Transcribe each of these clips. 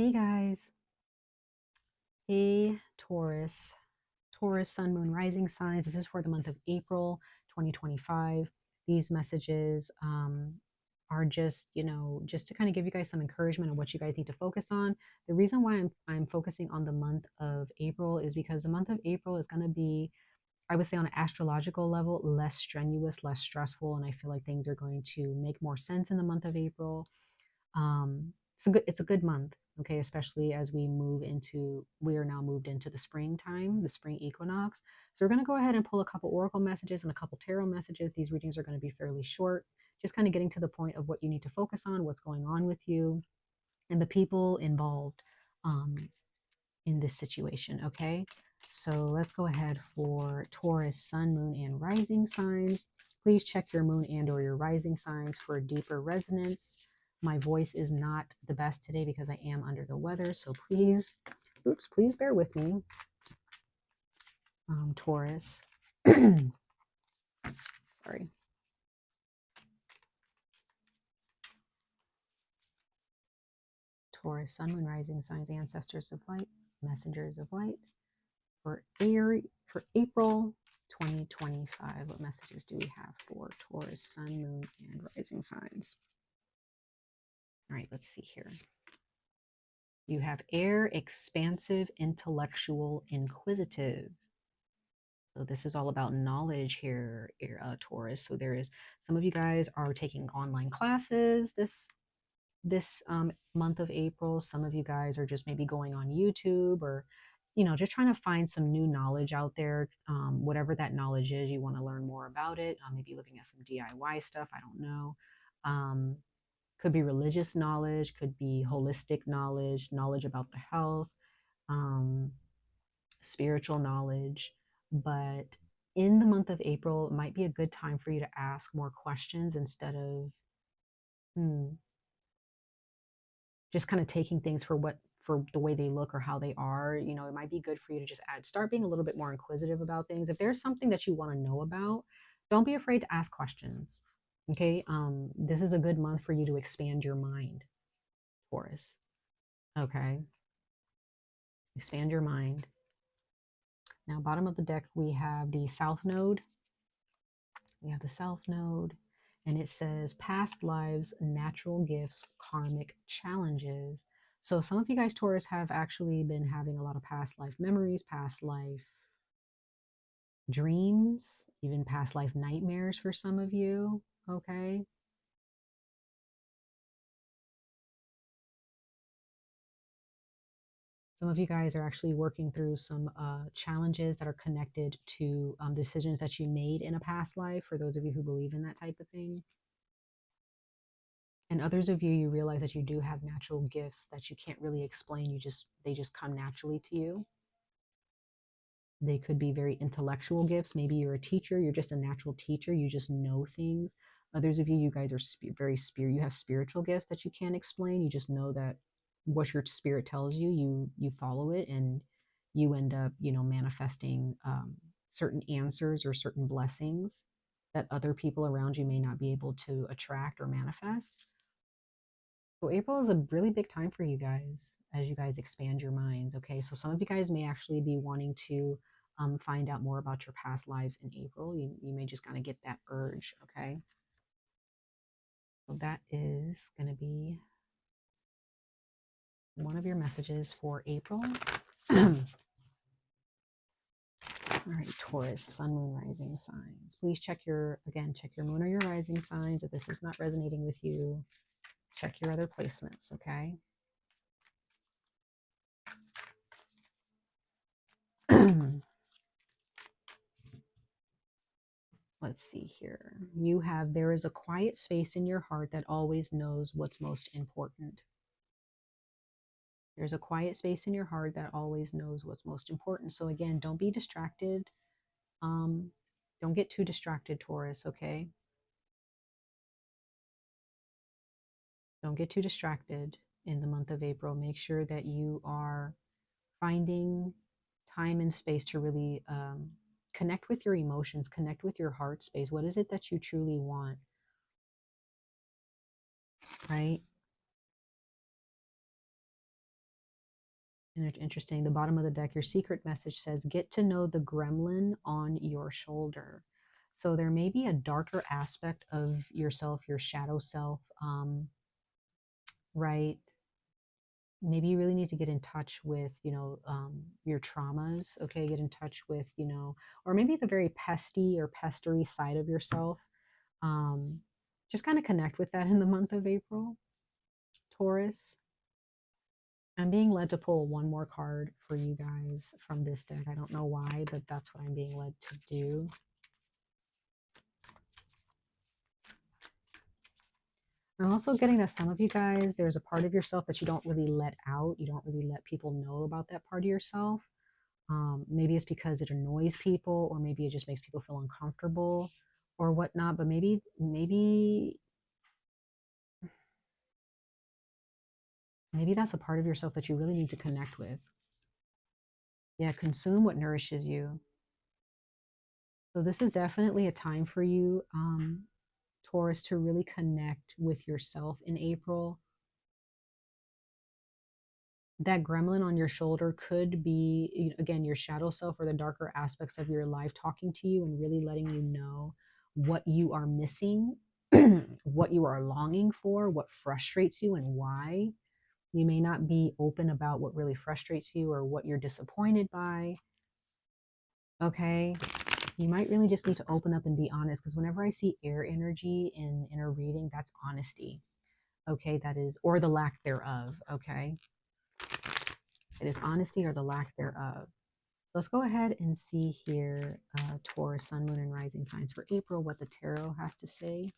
Hey guys. Hey Taurus. Taurus, Sun, Moon, Rising signs. This is for the month of April 2025. These messages are just, just to kind of give you guys some encouragement on what you guys need to focus on. The reason why I'm focusing on the month of April is because the month of April is going to be, I would say, on an astrological level, less strenuous, less stressful, and I feel like things are going to make more sense in the month of April. It's a good month, okay, especially as we are now moved into the springtime, the spring equinox. So we're going to go ahead and pull a couple oracle messages and a couple tarot messages. These readings are going to be fairly short, just kind of getting to the point of what you need to focus on, what's going on with you, and the people involved um, in this situation, okay? So let's go ahead for Taurus, Sun, Moon, and Rising signs. Please check your moon and or your rising signs for a deeper resonance. My voice is not the best today because I am under the weather, so please bear with me. Taurus. Sorry. Taurus, Sun, Moon, Rising signs, ancestors of light, messengers of light. For April 2025, what messages do we have for Taurus, Sun, Moon, and Rising signs? All right, let's see here. You have air, expansive, intellectual, inquisitive. So this is all about knowledge here, Taurus. So there is some of you guys are taking online classes this month of April. Some of you guys are just maybe going on YouTube or just trying to find some new knowledge out there. Whatever that knowledge is, you want to learn more about it. Maybe looking at some DIY stuff. I don't know. Could be religious knowledge, could be holistic knowledge, knowledge about the health, um, spiritual knowledge. But in the month of April, it might be a good time for you to ask more questions instead of just kind of taking things for the way they look or how they are. It might be good for you to just start being a little bit more inquisitive about things. If there's something that you want to know about, don't be afraid to ask questions. Okay. This is a good month for you to expand your mind, Taurus. Okay. Expand your mind. Now, bottom of the deck, we have the South Node. We have the South Node, and it says past lives, natural gifts, karmic challenges. So some of you guys, Taurus, have actually been having a lot of past life memories, past life dreams, even past life nightmares for some of you. Okay. Some of you guys are actually working through some challenges that are connected to decisions that you made in a past life, for those of you who believe in that type of thing. And others of you, you realize that you do have natural gifts that you can't really explain. They just come naturally to you. They could be very intellectual gifts. Maybe you're a teacher, you're just a natural teacher, you just know things. Others of you, you guys are you have spiritual gifts that you can't explain. You just know that what your spirit tells you, you follow it, and you end up, manifesting certain answers or certain blessings that other people around you may not be able to attract or manifest. So April is a really big time for you guys as you guys expand your minds. Okay, so some of you guys may actually be wanting to find out more about your past lives in April. You may just kind of get that urge. Okay, so that is going to be one of your messages for April. All right, Taurus, Sun, Moon, Rising signs. Please check your moon or your rising signs. If this is not resonating with you, check your other placements. Okay. Let's see here. There is a quiet space in your heart that always knows what's most important. There's a quiet space in your heart that always knows what's most important. So again, don't be distracted. Don't get too distracted, Taurus, okay? Don't get too distracted in the month of April. Make sure that you are finding time and space to really connect with your emotions, connect with your heart space. What is it that you truly want? Right? Interesting. The bottom of the deck, your secret message says, get to know the gremlin on your shoulder. So there may be a darker aspect of yourself, your shadow self, right? Maybe you really need to get in touch with, your traumas, okay? Get in touch with, or maybe the very pesty or pestery side of yourself. Um, just kind of connect with that in the month of April, Taurus. I'm being led to pull one more card for you guys from this deck. I don't know why, but that's what I'm being led to do. I'm also getting that some of you guys, there's a part of yourself that you don't really let out. You don't really let people know about that part of yourself. Maybe it's because it annoys people, or maybe it just makes people feel uncomfortable or whatnot. But maybe that's a part of yourself that you really need to connect with. Yeah, consume what nourishes you. So this is definitely a time for you, Taurus, to really connect with yourself in April. That gremlin on your shoulder could be, again, your shadow self or the darker aspects of your life talking to you and really letting you know what you are missing, what you are longing for, what frustrates you, and why. You may not be open about what really frustrates you or what you're disappointed by. Okay. You might really just need to open up and be honest, because whenever I see air energy in a reading, that's honesty. Okay. That is, or the lack thereof. Okay. It is honesty or the lack thereof. Let's go ahead and see here, Taurus, Sun, Moon, and Rising signs for April, what the tarot have to say.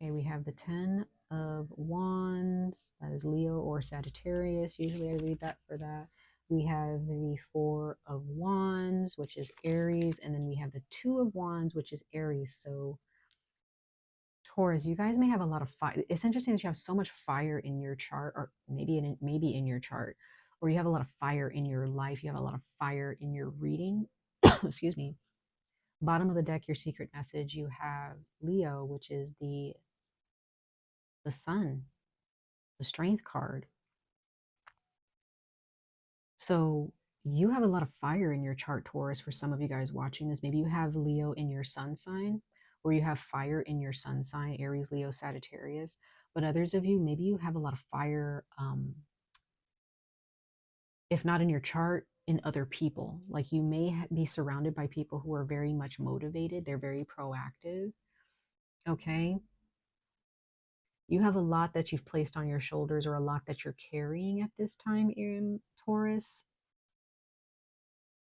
Okay, we have the 10 of Wands. That is Leo or Sagittarius. Usually I read that for that. We have the 4 of Wands, which is Aries. And then we have the 2 of Wands, which is Aries. So Taurus, you guys may have a lot of fire. It's interesting that you have so much fire in your chart, or maybe in your chart, or you have a lot of fire in your life. You have a lot of fire in your reading. Excuse me. Bottom of the deck, your secret message. You have Leo, which is the sun, the strength card. So you have a lot of fire in your chart, Taurus. For some of you guys watching this, maybe you have Leo in your sun sign, or you have fire in your sun sign, Aries, Leo, Sagittarius. But others of you, maybe you have a lot of fire, if not in your chart, in other people. Like you may be surrounded by people who are very much motivated. They're very proactive. Okay. You have a lot that you've placed on your shoulders, or a lot that you're carrying at this time in Taurus.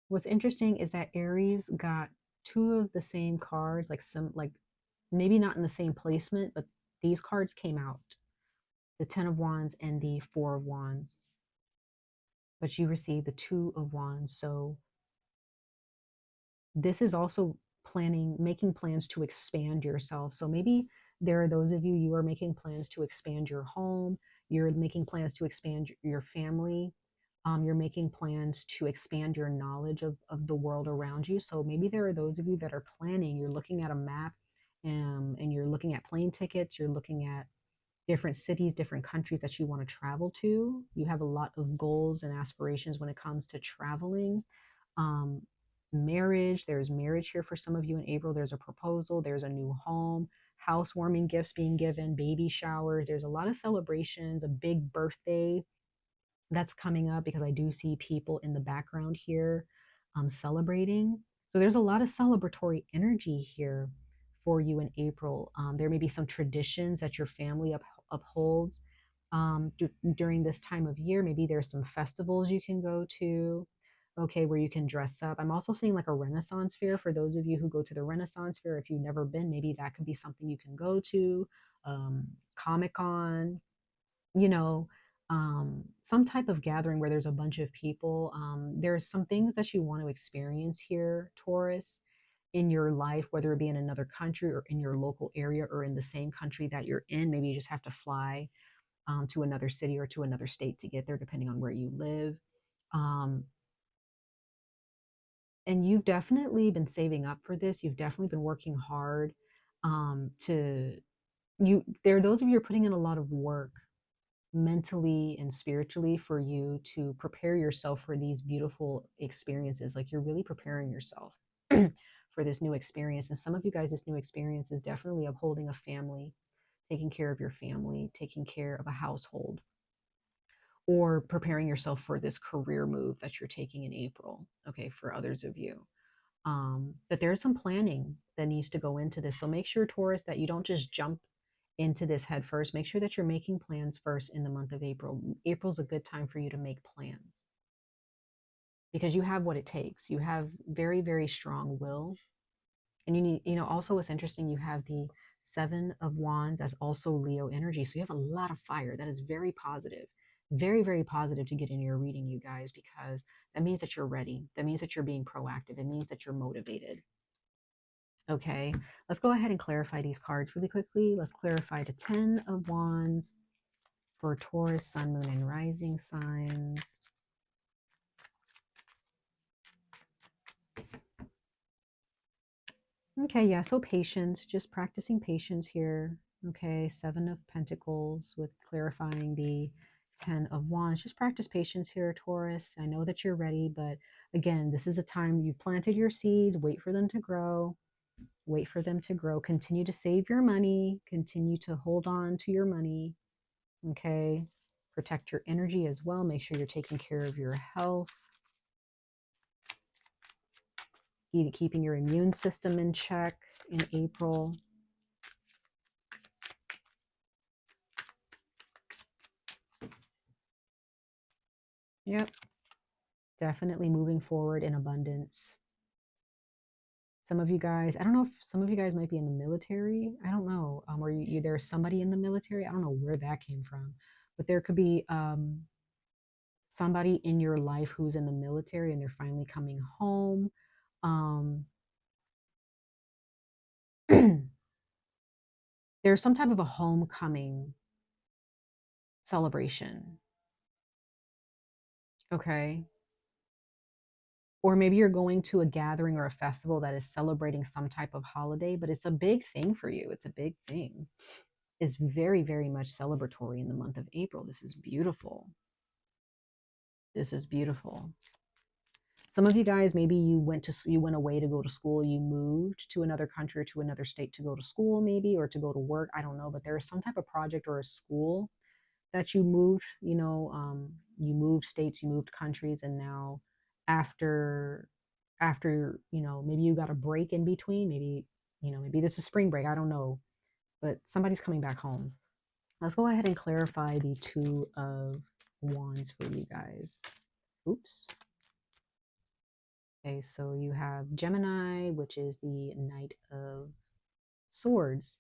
What's interesting is that Aries got two of the same cards, like maybe not in the same placement, but these cards came out, the 10 of Wands and the 4 of Wands. But you received the 2 of Wands. So this is also making plans to expand yourself. So maybe there are those of you, you are making plans to expand your home, you're making plans to expand your family, you're making plans to expand your knowledge of the world around you. So maybe there are those of you that are planning, you're looking at a map, and you're looking at plane tickets, you're looking at different cities, different countries that you want to travel to. You have a lot of goals and aspirations when it comes to traveling. Um, Marriage, there's marriage here for some of you in April. There's a proposal, there's a new home, housewarming gifts being given, baby showers. There's a lot of celebrations, a big birthday that's coming up, because I do see people in the background here celebrating. So there's a lot of celebratory energy here for you in April. There may be some traditions that your family upholds during this time of year. Maybe there's some festivals you can go to, okay, where you can dress up. I'm also seeing like a Renaissance fair for those of you who go to the Renaissance fair. If you've never been, maybe that could be something you can go to. Comic-Con, you know, some type of gathering where there's a bunch of people. There's some things that you want to experience here, Taurus, in your life, whether it be in another country or in your local area or in the same country that you're in. Maybe you just have to fly to another city or to another state to get there, depending on where you live. Um, And you've definitely been saving up for this. You've definitely been working hard to there are those of you who are putting in a lot of work mentally and spiritually for you to prepare yourself for these beautiful experiences. Like you're really preparing yourself for this new experience. And some of you guys, this new experience is definitely upholding a family, taking care of your family, taking care of a household, or preparing yourself for this career move that you're taking in April. Okay, for others of you. But there's some planning that needs to go into this. So make sure, Taurus, that you don't just jump into this head first. Make sure that you're making plans first in the month of April. April's a good time for you to make plans because you have what it takes. You have very, very strong will. And you need, also what's interesting, you have the Seven of Wands as also Leo energy. So you have a lot of fire. That is very positive. Very, very positive to get in your reading, you guys, because that means that you're ready. That means that you're being proactive. It means that you're motivated. Okay, let's go ahead and clarify these cards really quickly. Let's clarify the Ten of Wands for Taurus, Sun, Moon, and Rising signs. Okay, yeah, so patience, just practicing patience here. Okay, Seven of Pentacles with clarifying the Ten of Wands. Just practice patience here, Taurus. I know that you're ready, but again, this is a time you've planted your seeds. Wait for them to grow. Wait for them to grow. Continue to save your money. Continue to hold on to your money. Okay, protect your energy as well. Make sure you're taking care of your health. Keeping your immune system in check in April. Yep, definitely moving forward in abundance. Some of you guys, I don't know if some of you guys might be in the military. I don't know. Or there's somebody in the military. I don't know where that came from, but there could be somebody in your life who's in the military and they're finally coming home. Um, there's some type of a homecoming celebration. Okay. Or maybe you're going to a gathering or a festival that is celebrating some type of holiday, but it's a big thing for you. It's a big thing. It's very, very much celebratory in the month of April. This is beautiful. This is beautiful. Some of you guys, maybe you went away to go to school. You moved to another country or to another state to go to school, maybe, or to go to work. I don't know, but there is some type of project or a school that you moved. You moved states, you moved countries, and now after maybe you got a break in between. Maybe this is spring break. I don't know, but somebody's coming back home. Let's go ahead and clarify the Two of Wands for you guys. Oops. Okay, so you have Gemini, which is the Knight of Swords.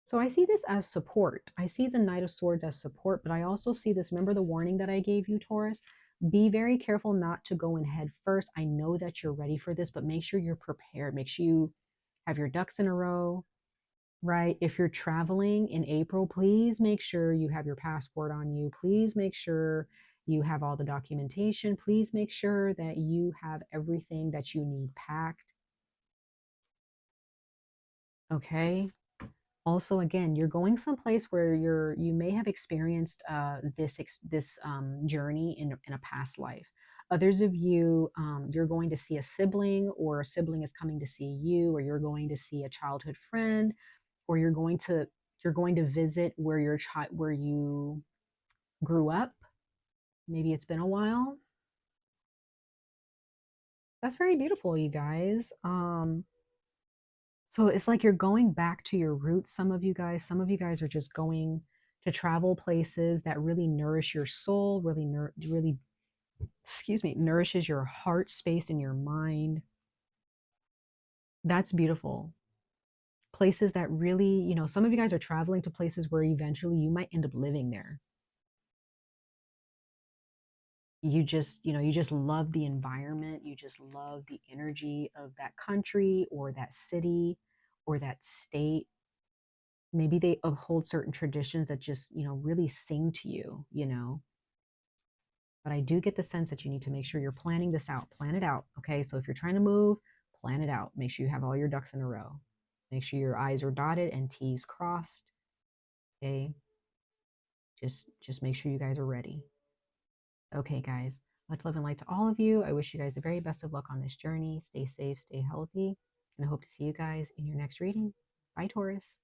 So I see this as support. I see the Knight of Swords as support, but I also see this. Remember the warning that I gave you, Taurus? Be very careful not to go in head first. I know that you're ready for this, but make sure you're prepared. Make sure you have your ducks in a row, right? If you're traveling in April, please make sure you have your passport on you. Please make sure you have all the documentation. Please make sure that you have everything that you need packed. Okay. Also, again, you're going someplace where you may have experienced this journey in a past life. Others of you, you're going to see a sibling, or a sibling is coming to see you, or you're going to see a childhood friend, or you're going to visit where you grew up. Maybe it's been a while. That's very beautiful, you guys. So it's like you're going back to your roots. Some of you guys are just going to travel places that really nourish your soul, really, excuse me, nourishes your heart space and your mind. That's beautiful. Places that really, some of you guys are traveling to places where eventually you might end up living there. You just love the environment. You just love the energy of that country or that city or that state. Maybe they uphold certain traditions that just really sing to you. But I do get the sense that you need to make sure you're planning this out. Plan it out, okay? So if you're trying to move, plan it out. Make sure you have all your ducks in a row. Make sure your I's are dotted and T's crossed, okay? Just make sure you guys are ready. Okay, guys. Much love and light to all of you. I wish you guys the very best of luck on this journey. Stay safe, stay healthy, and I hope to see you guys in your next reading. Bye, Taurus.